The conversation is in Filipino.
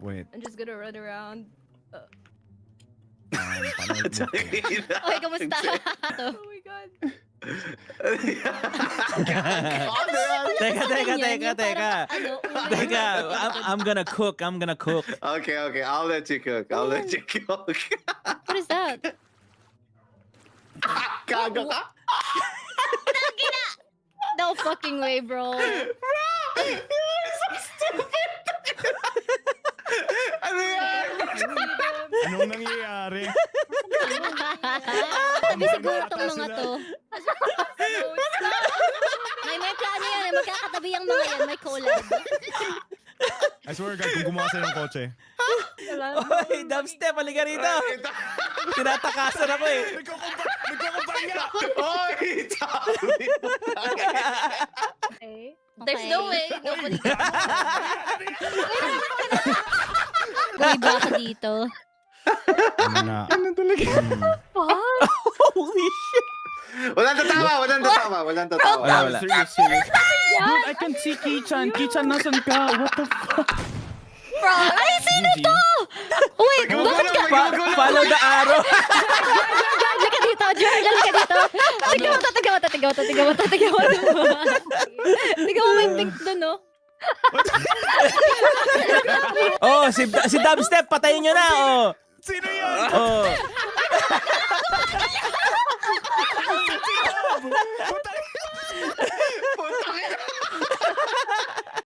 Wait. I'm just gonna run around. Panood mo. Okay, kamusta? Oh my god. Teka. I'm gonna cook. Okay, I'll let you cook. What is that? Gago ka? No fucking way, bro. Ano yan? Anong nangyayari? Sabi siguro tong mga to. May plano yan. Magkakatabi ang mga yan. May collab. I swear God, kung gumawa sa'yo ng kotse. Oy, dubstep, halika rito. Tinatakasan ako eh. Nagkukumpanya! Oy! Sabi mo Okay. There's no way. Nobody can. Boy, baka dito. Ano na? Ano talaga? Holy shit. Walang tatawa. Wala. Serious. Dude, I can see Kichan. Kichan, nasan ka? What the fuck? Bro, ay, sino to? Wait, bakit ka? Follow the arrow. Halika dito, Jordan, halika dito. Tigaw mo. Tigaw mo may pink dun, no? Oh, si dubstep, patayin nyo na, oh. Sino yun? Oh. What